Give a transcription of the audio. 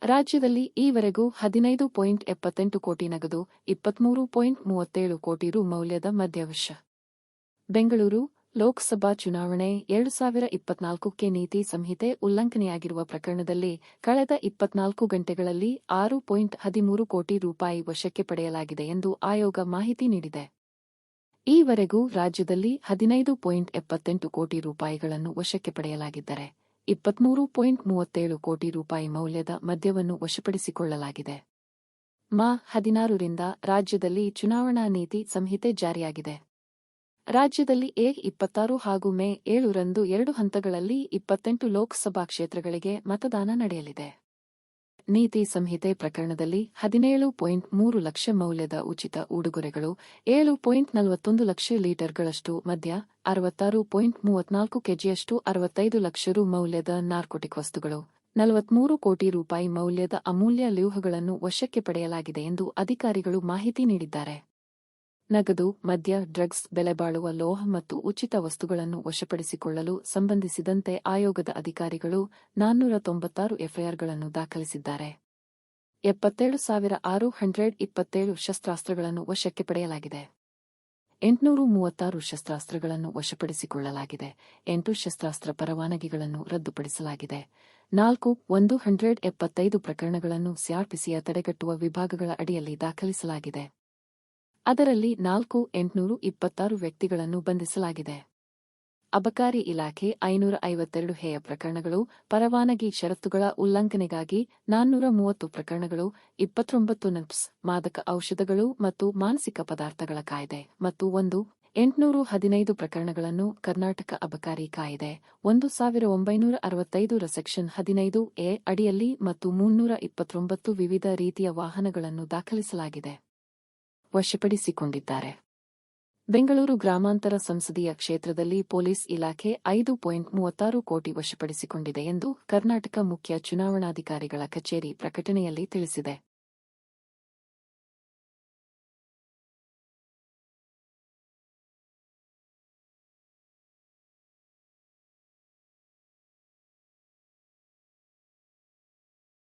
ರಾಜ್ಯದಲ್ಲಿ ಈವರೆಗೂ 15.78 ಕೋಟಿ ನಗದು, 23.37 ಕೋಟಿ ರು ಮೌಲ್ಯದ ಮದ್ಯವಶ. ಬೆಂಗಳೂರು ಲೋಕಸಭಾ ಚುನಾವಣೆ 2024ಕ್ಕೆ ನೀತಿ ಸಂಹಿತೆ ಉಲ್ಲಂಘನೆಯಾಗಿರುವ ಪ್ರಕರಣದಲ್ಲಿ ಕಳೆದ 24 ಗಂಟೆಗಳಲ್ಲಿ 6.13 ಕೋಟಿ ರೂಪಾಯಿ ವಶಕ್ಕೆ ಪಡೆಯಲಾಗಿದೆ ಎಂದು ಆಯೋಗ ಮಾಹಿತಿ ನೀಡಿದೆ. ಈವರೆಗೂ ರಾಜ್ಯದಲ್ಲಿ 15.78 ಕೋಟಿ ರೂಪಾಯಿಗಳನ್ನು ವಶಕ್ಕೆ ಪಡೆಯಲಾಗಿದ್ದರೆ 23.37 ಕೋಟಿ ರೂಪಾಯಿ ಮೌಲ್ಯದ ಮದ್ಯವನ್ನು ವಶಪಡಿಸಿಕೊಳ್ಳಲಾಗಿದೆ. ಮಾ 16ರಿಂದ ರಾಜ್ಯದಲ್ಲಿ ಚುನಾವಣಾ ನೀತಿ ಸಂಹಿತೆ ಜಾರಿಯಾಗಿದೆ. ರಾಜ್ಯದಲ್ಲಿ 26 ಹಾಗೂ ಮೇ 7ರಂದು 2 ಹಂತಗಳಲ್ಲಿ 28 ಲೋಕಸಭಾ ಕ್ಷೇತ್ರಗಳಿಗೆ ಮತದಾನ ನಡೆಯಲಿದೆ. ನೀತಿ ಸಂಹಿತೆ ಪ್ರಕರಣದಲ್ಲಿ 17.3 ಲಕ್ಷ ಮೌಲ್ಯದ ಉಚಿತ ಉಡುಗೊರೆಗಳು, 7.41 ಲಕ್ಷ ಲೀಟರ್ಗಳಷ್ಟು ಮದ್ಯ, 66.34 ಕೆಜಿಯಷ್ಟು 65 ಲಕ್ಷ ರು ಮೌಲ್ಯದ ನಾರ್ಕೋಟಿಕ್ ವಸ್ತುಗಳು, 43 ಕೋಟಿ ರೂಪಾಯಿ ಮೌಲ್ಯದ ಅಮೂಲ್ಯ ಲೋಹಗಳನ್ನು ವಶಕ್ಕೆ ಪಡೆಯಲಾಗಿದೆ ಎಂದು ಅಧಿಕಾರಿಗಳು ಮಾಹಿತಿ ನೀಡಿದ್ದಾರೆ. ನಗದು, ಮದ್ಯ, ಡ್ರಗ್ಸ್, ಬೆಲೆಬಾಳುವ ಲೋಹ ಮತ್ತು ಉಚಿತ ವಸ್ತುಗಳನ್ನು ವಶಪಡಿಸಿಕೊಳ್ಳಲು ಸಂಬಂಧಿಸಿದಂತೆ ಆಯೋಗದ ಅಧಿಕಾರಿಗಳು 496 ಎಫ್ಐಆರ್ಗಳನ್ನು ದಾಖಲಿಸಿದ್ದಾರೆ. 77,627 ಶಸ್ತ್ರಾಸ್ತ್ರಗಳನ್ನು ವಶಕ್ಕೆ ಪಡೆಯಲಾಗಿದೆ. 836 ಶಸ್ತ್ರಾಸ್ತ್ರಗಳನ್ನು ವಶಪಡಿಸಿಕೊಳ್ಳಲಾಗಿದೆ. 8 ಶಸ್ತ್ರಾಸ್ತ್ರ ಪರವಾನಗಿಗಳನ್ನು ರದ್ದುಪಡಿಸಲಾಗಿದೆ. 175 ಪ್ರಕರಣಗಳನ್ನು ಸಿಆರ್ಪಿಸಿಯ ತಡೆಗಟ್ಟುವ ವಿಭಾಗಗಳ ಅಡಿಯಲ್ಲಿ ದಾಖಲಿಸಲಾಗಿದೆ. ಅದರಲ್ಲಿ 826 ವ್ಯಕ್ತಿಗಳನ್ನು ಬಂಧಿಸಲಾಗಿದೆ. ಅಬಕಾರಿ ಇಲಾಖೆ 552 ಹೇಯ ಪ್ರಕರಣಗಳು, ಪರವಾನಗಿ ಷರತ್ತುಗಳ ಉಲ್ಲಂಘನೆಗಾಗಿ 430 ಪ್ರಕರಣಗಳು, 29 ನಪ್ಸ್, ಮಾದಕ ಔಷಧಗಳು ಮತ್ತು ಮಾನಸಿಕ ಪದಾರ್ಥಗಳ ಕಾಯ್ದೆ ಮತ್ತು 815 ಪ್ರಕರಣಗಳನ್ನು ಕರ್ನಾಟಕ ಅಬಕಾರಿ ಕಾಯ್ದೆ 1965 ರ ಸೆಕ್ಷನ್ 15(a) ಅಡಿಯಲ್ಲಿ ಮತ್ತು 329 ವಿವಿಧ ರೀತಿಯ ವಾಹನಗಳನ್ನು ದಾಖಲಿಸಲಾಗಿದೆ. ವಶಪಡಿಸಿಕೊಂಡಿದ್ದಾರೆ. ಬೆಂಗಳೂರು ಗ್ರಾಮಾಂತರ ಸಂಸದೀಯ ಕ್ಷೇತ್ರದಲ್ಲಿ ಪೊಲೀಸ್ ಇಲಾಖೆ 5.36 ಕೋಟಿ ವಶಪಡಿಸಿಕೊಂಡಿದೆ ಎಂದು ಕರ್ನಾಟಕ ಮುಖ್ಯ ಚುನಾವಣಾಧಿಕಾರಿಗಳ ಕಚೇರಿ ಪ್ರಕಟಣೆಯಲ್ಲಿ ತಿಳಿಸಿದೆ.